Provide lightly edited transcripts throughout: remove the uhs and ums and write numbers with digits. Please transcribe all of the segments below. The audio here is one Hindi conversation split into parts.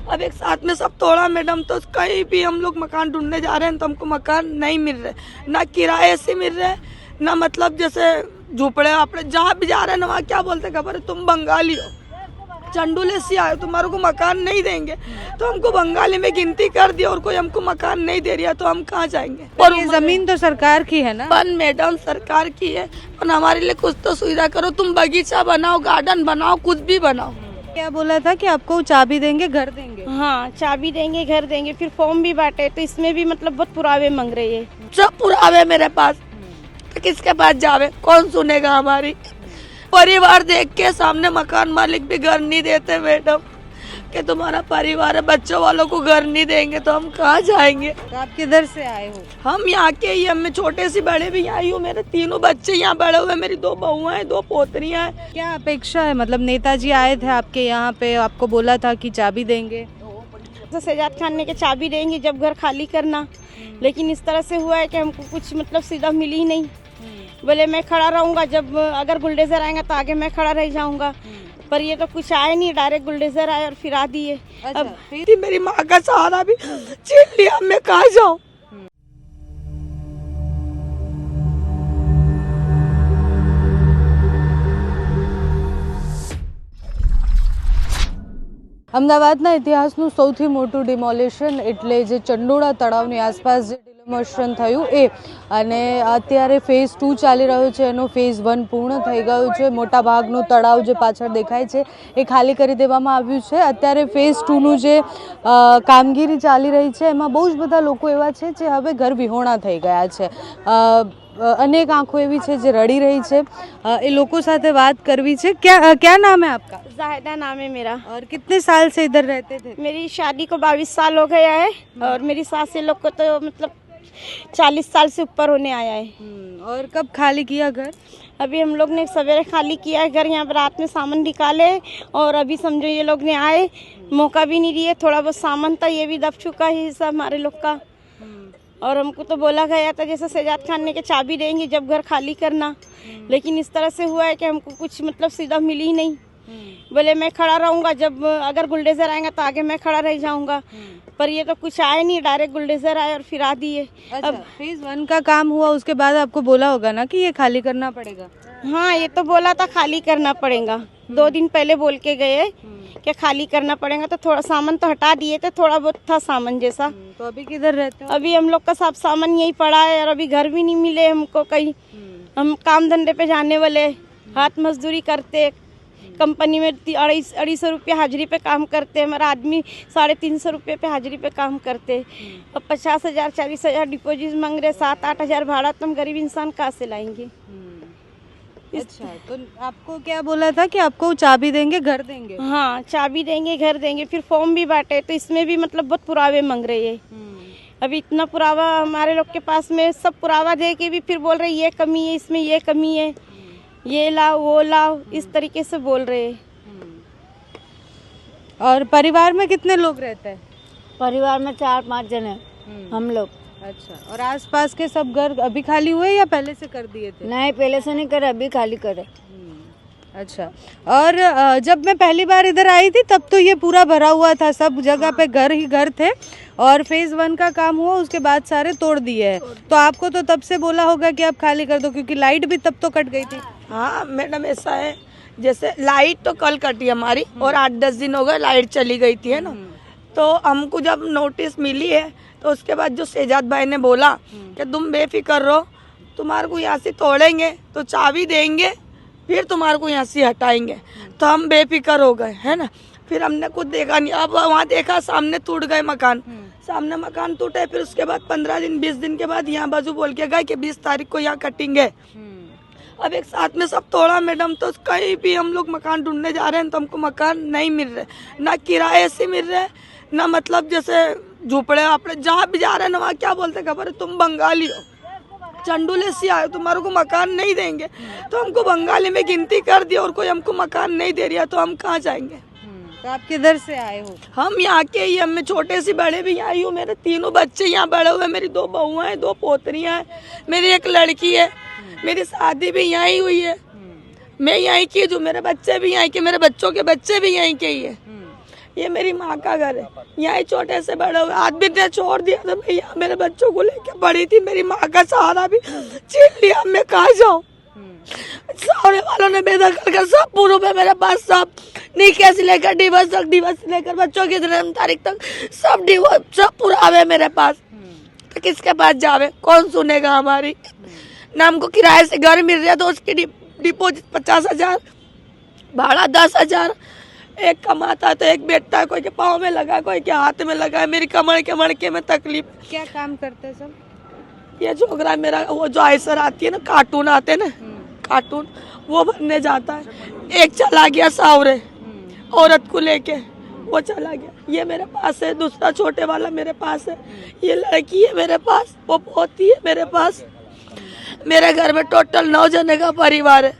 अब एक साथ में सब तोड़ा मैडम। तो कहीं भी हम लोग मकान ढूंढने जा रहे हैं तो हमको मकान नहीं मिल रहे, ना किराए से मिल रहे, ना मतलब जैसे झोपड़े वापड़े जहाँ भी जा रहे हैं ना वहाँ क्या बोलते खबर है, तुम बंगाली हो, चंडूले से आए, तुम्हारे को मकान नहीं देंगे। तो हमको बंगाली में गिनती कर दी और कोई हमको मकान नहीं दे रहा तो हम कहाँ जाएंगे। और ये जमीन तो सरकार की है ना? पर मैडम सरकार की है, और हमारे लिए कुछ तो सुविधा करो, तुम बगीचा बनाओ, गार्डन बनाओ, कुछ भी बनाओ। क्या बोला था कि आपको चाबी देंगे, घर देंगे? हाँ, चाबी देंगे, घर देंगे। फिर फॉर्म भी बांटे तो इसमें भी मतलब बहुत पुरावे मांग रही है। सब पुरावे मेरे पास, तो किसके पास जावे, कौन सुनेगा हमारी। परिवार देख के सामने मकान मालिक भी घर नहीं देते मैडम, कि तुम्हारा परिवार है, बच्चों वालों को घर नहीं देंगे तो हम कहाँ जाएंगे। तो आप किधर से आए हो? हम यहाँ के ही, हम छोटे से बड़े भी यहाँ ही हूँ, मेरे तीनों बच्चे यहाँ बड़े हुए, मेरी 2 बहुएं हैं, 2 पोतरियाँ हैं। क्या अपेक्षा है, मतलब नेताजी आए थे आपके यहाँ पे, आपको बोला था कि चाबी देंगे? तो शहजाद खान ने के चाबी देंगे जब घर खाली करना, लेकिन इस तरह से हुआ है कि हमको कुछ मतलब सीधा मिली ही नहीं। बोले मैं खड़ा रहूँगा, जब अगर बुलडोजर आएगा तो आगे मैं खड़ा रह जाऊँगा, पर ये तो कुछ आए नहीं, डायरेक्ट बुलडोजर आए और फिर आ दिए। अच्छा, अब फिर? मेरी माँ का सहारा भी छीन लिया, मैं कहाँ जाऊँ। અમદાવાદના ઇતિહાસનું સૌથી મોટું ડિમોલિશન એટલે જે ચંડોળા તળાવની આસપાસ જે ડિમોલિશન થયું એ, અને અત્યારે ફેઝ 2 ચાલી રહ્યો છે, એનો ફેઝ 1 પૂર્ણ થઈ ગયો છે। મોટા ભાગનું તળાવ જે પાછળ દેખાય છે એ ખાલી કરી દેવામાં આવ્યું છે। અત્યારે ફેઝ 2નું જે કામગીરી ચાલી રહી છે એમાં બહુ જ બધા લોકો એવા છે જે હવે ઘર વિહોણા થઈ ગયા છે। अनेक आंखों एवी छे जे रड़ी रही छे, ए लोगों साथे बात करवी छे। क्या नाम है आपका? जाहिदा नाम है मेरा। और कितने साल से इधर रहते थे? मेरी शादी को 22 साल हो गया है, और मेरी सास लोग को तो मतलब 40 साल से ऊपर होने आया है। और कब खाली किया घर? अभी हम लोग ने सवेरे खाली किया है घर, यहाँ पर रात में सामान निकाले, और अभी समझो ये लोग ने आए, मौका भी नहीं दिए। थोड़ा बहुत सामान था ये भी दब चुका है हिस्सा हमारे लोग का। और हमको तो बोला गया था जैसे शहजाद खान ने के चाबी देंगे जब घर खाली करना, लेकिन इस तरह से हुआ है कि हमको कुछ मतलब सीधा मिली ही नहीं। बोले मैं खड़ा रहूँगा, जब अगर बुलडोजर आएगा तो आगे मैं खड़ा रह जाऊँगा, पर ये तो कुछ आए नहीं, डायरेक्ट बुलडोजर आए और फिर आ दिए। अच्छा, अब फेज 1 का काम हुआ, उसके बाद आपको बोला होगा ना कि ये खाली करना पड़ेगा? हाँ, ये तो बोला था खाली करना पड़ेगा, 2 दिन पहले बोल के गए कि खाली करना पड़ेगा। तो थोड़ा सामान तो हटा दिए थे, थोड़ा बहुत था सामान जैसा। तो अभी किधर रहते हो? अभी हम लोग का सब सामान यही पड़ा है, और अभी घर भी नहीं मिले हमको कहीं। हम काम धंधे पे जाने वाले, हाथ मजदूरी करते, कंपनी में 250 रुपये हाजिरी पे काम करते, हमारा आदमी 350 रुपये पे हाजिरी पे काम करते, और 50,000 40,000 डिपॉजिट मांग रहे, 7-8 हज़ार भाड़ा, तो हम गरीब इंसान कहाँ से लाएंगे। अच्छा, तो आपको क्या बोला था कि आपको चाबी देंगे, घर देंगे? हाँ, चाबी देंगे, घर देंगे। फिर फॉर्म भी बांटे तो इसमें भी मतलब बहुत पुरावे मांग रही है। अभी इतना पुरावा हमारे लोग के पास में, सब पुरावा दे के भी फिर बोल रहे ये कमी है, इसमें ये कमी है, ये लाओ वो लाओ, इस तरीके से बोल रहे हैं। और परिवार में कितने लोग रहते हैं? परिवार में 4-5 जन है हम लोग। अच्छा, और आसपास के सब घर अभी खाली हुए या पहले से कर दिए थे? नहीं, पहले से नहीं करे, अभी खाली करे। अच्छा, और जब मैं पहली बार इधर आई थी तब तो ये पूरा भरा हुआ था, सब जगह पे घर ही घर थे, और फेज 1 का काम हुआ उसके बाद सारे तोड़ दिए हैं। तो आपको तो तब से बोला होगा कि आप खाली कर दो, क्योंकि लाइट भी तब तो कट गई थी। हाँ मैडम, ऐसा है जैसे लाइट तो कल कटी हमारी, और 8-10 दिन हो गए लाइट चली गई थी, है ना। तो हमको जब नोटिस मिली है तो उसके बाद जो शहजाद भाई ने बोला कि तुम बेफिक्र रहो, तुम्हारे को यहाँ से तोड़ेंगे तो चाबी देंगे, फिर तुम्हारे को यहाँ से हटाएंगे, तो हम बेफिक्र हो गए, है ना। फिर हमने कुछ देखा नहीं, अब वहाँ देखा सामने टूट गए मकान, सामने मकान टूटे। फिर उसके बाद 15 दिन 20 दिन के बाद यहाँ बाजू बोल के गए कि 20 तारीख को यहाँ कटिंग है। अब एक साथ में सब तोड़ा मैडम। तो कहीं भी हम लोग मकान ढूंढने जा रहे हैं तो हमको मकान नहीं मिल रहे, ना किराए से मिल रहे, ना मतलब जैसे झोपड़े वापड़े जहाँ भी जा रहे हैं ना वहाँ क्या बोलते खबर है, तुम बंगाली हो, चंडूले से आए, तुम्हारे को मकान नहीं देंगे। तो हमको बंगाली में गिनती कर दी और कोई हमको मकान नहीं दे रहा तो हम कहाँ जाएंगे। तो आप किधर से आए हो? हम यहाँ के ही, हम छोटे से बड़े भी यहाँ ही हूँ, मेरे तीनों बच्चे यहाँ बड़े हुए, मेरी 2 बहुएं हैं, 2 पोतरियाँ हैं, मेरी 1 लड़की है, मेरी शादी भी यहाँ ही हुई है, मैं यहीं की जो मेरे बच्चे भी यहीं के, मेरे बच्चों के बच्चे भी यहीं के ही है, ये मेरी माँ का घर है, यहाँ ही छोटे से बड़े हुए। आदमी ने छोड़ दिया तो मैं यहाँ मेरे बच्चों को लेके पड़ी थी, मेरी माँ का सहारा भी छीन लिया, मैं कहाँ जाऊँ। सामने वालों ने बेदखल कर सब पूर्व में मेरे पास सब निकाह से लेकर डिवोर्स तक, डिवोर्स से लेकर बच्चों की जन्म तारीख तक सब डिवोर्स सब पुरावे मेरे पास। तो किसके पास जावे, कौन सुनेगा हमारी। ना हमको किराए से घर मिल रहा तो उसकी डिपॉजिट 50,000, भाड़ा 10,000। एक कमाता है तो एक बेचता है, कोई के पाँव में लगा, कोई के हाथ में लगा है। मेरी कमर के मड़के में तकलीफ। क्या काम करते हैं सब? ये छोकरा मेरा वो जो आयसर आती है ना, कार्टून आते हैं ना, कार्टून वो बनने जाता है। एक चला गया सावरे औरत को लेके, वो चला गया। ये मेरे पास है, दूसरा छोटे वाला मेरे पास है, ये लड़की है मेरे पास, वो पोती है मेरे पास। मेरे घर में टोटल 9 जने का परिवार है,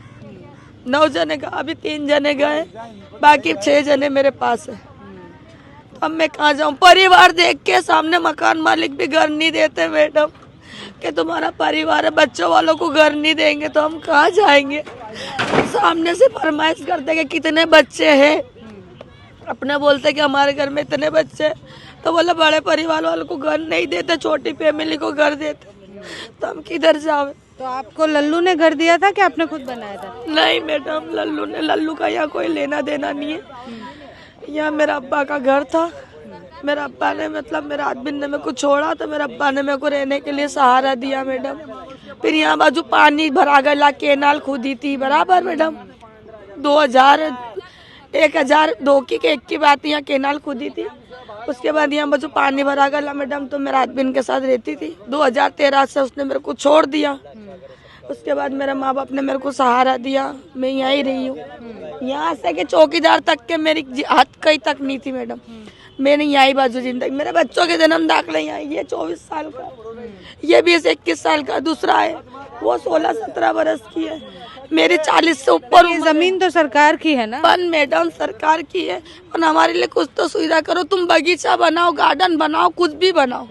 9 जने का। अभी 3 जने गए, बाकी 6 जने मेरे पास है। तो अब मैं कहाँ जाऊँ। परिवार देख के सामने मकान मालिक भी घर नहीं देते मैडम, कि तुम्हारा परिवार है, बच्चों वालों को घर नहीं देंगे तो हम कहाँ जाएंगे। सामने से फरमाइश करते कि कितने बच्चे हैं, अपने बोलते कि हमारे घर में इतने बच्चे, तो बोले बड़े परिवार वालों को घर नहीं देते, छोटी फैमिली को घर देते, तो हम किधर जावे। तो आपको लल्लू ने घर दिया था कि आपने खुद बनाया था? नहीं मैडम, लल्लू का यहाँ कोई लेना देना नहीं है। यहाँ मेरा अब्बा का घर था, मेरा अब्बा ने मतलब मेरा आदमी ने मेरे को छोड़ा तो मेरे अब्बा ने मेरे को रहने के लिए सहारा दिया मैडम। फिर यहाँ बाजू पानी भरा गया, केनाल खुदी थी बराबर मैडम, 2002 की बात, यहाँ केनाल खुदी थी। उसके बाद यहाँ बाजू पानी भरा गया मैडम, तो मेरा आदमी के साथ रहती थी। 2013 से उसने मेरे को छोड़ दिया। उसके बाद मेरे माँ बाप ने मेरे को सहारा दिया, मैं यहाँ ही रही हूँ। यहाँ से के चौकीदार तक के मेरी हाथ कहीं तक नहीं थी मैडम, मैंने यहाँ ही बाजू जिंदगी। मेरे बच्चों के जन्म दाखिले यहाँ, ये 24 साल का, ये 20-21 साल का, दूसरा है वो 16-17 बरस की है, मेरी 40 से ऊपर। ये जमीन तो सरकार की है ना? पर मैडम सरकार की है, और हमारे लिए कुछ तो सुविधा करो। तुम बगीचा बनाओ, गार्डन बनाओ, कुछ भी बनाओ,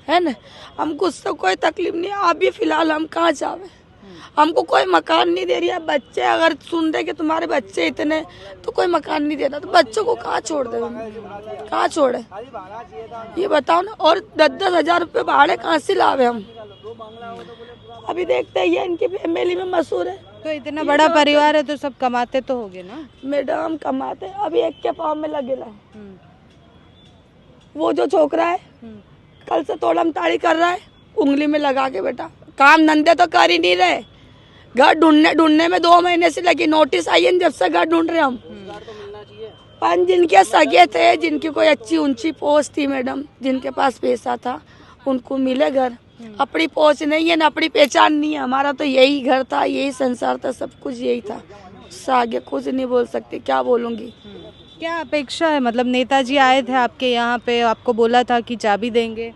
है ना। हमको उससे कोई तकलीफ नहीं है। अभी फिलहाल हम कहाँ जावे, हमको कोई मकान नहीं दे रही है। बच्चे अगर सुन दे कि तुम्हारे बच्चे इतने, तो कोई मकान नहीं देता, तो बच्चों को कहाँ छोड़ दे, कहाँ छोड़े ये बताओ ना। और 10-10 हजार रुपये भाड़े कहाँ से लावे हम। अभी देखते हैं, ये इनकी फैमिली में मशहूर है। तो इतना बड़ा परिवार है तो सब कमाते तो होगे ना? मैडम कमाते, अभी एक के पाँव में लगेला। वो जो छोकरा है कल से तोड़म ताड़ी कर रहा है, उंगली में लगा के। बेटा काम धंधे तो कर ही नहीं रहे, घर ढूंढने में 2 महीने से लगी। नोटिस आई है जब से घर ढूंढ रहे हम। 5 जिनके सगे थे, जिनकी कोई अच्छी ऊंची पोस्ट थी मैडम, जिनके पास पैसा था, उनको मिले घर। अपनी पहुंच नहीं है ना, अपनी पहचान नहीं है। हमारा तो यही घर था, यही संसार था, सब कुछ यही था। उससे आगे कुछ नहीं बोल सकती, क्या बोलूंगी। क्या अपेक्षा है? मतलब नेताजी आए थे आपके यहाँ पे, आपको बोला था कि चाबी देंगे?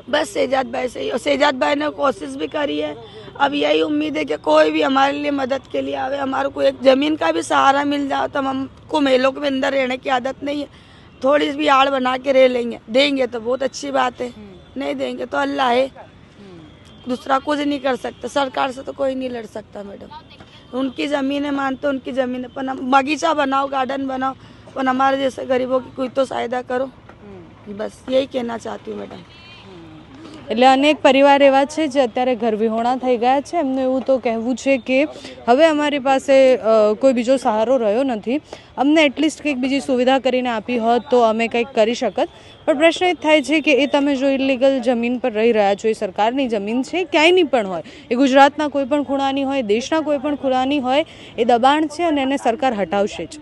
बस शहजाद भाई से ही, और शहजाद भाई ने कोशिश भी करी है। अब यही उम्मीद है कि कोई भी हमारे लिए मदद के लिए आवे, हमारे को एक जमीन का भी सहारा मिल जाए। तो हमको मेलों के अंदर रहने की आदत नहीं है, थोड़ी भी आड़ बना के रह लेंगे। देंगे तो बहुत अच्छी बात है, नहीं देंगे तो अल्लाह है, दूसरा कुछ नहीं कर सकता। सरकार से तो कोई नहीं लड़ सकता मैडम। उनकी ज़मीन है, मानते उनकी ज़मीन है, पर हम बगीचा बनाओ, गार्डन बनाओ, पर हमारे जैसे गरीबों की कोई तो फायदा करो। बस यही कहना चाहती हूँ मैडम। એટલે અનેક પરિવાર એવા છે જે અત્યારે ઘર વિહોણા થઈ ગયા છે। એમનું એવું તો કહેવું છે કે હવે અમારી પાસે કોઈ બીજો સહારો રહ્યો નથી, અમને એટલીસ્ટ કંઈક બીજી સુવિધા કરીને આપી હોત તો અમે કંઈક કરી શકત। પણ પ્રશ્ન એ થાય છે કે એ તમે જો ઇલીગલ જમીન પર રહી રહ્યા છો, એ સરકારની જમીન છે, ક્યાંયની પણ હોય, એ ગુજરાતના કોઈ પણ ખૂણાની હોય, દેશના કોઈ પણ ખૂણાની હોય, એ દબાણ છે અને એને સરકાર હટાવશે જ।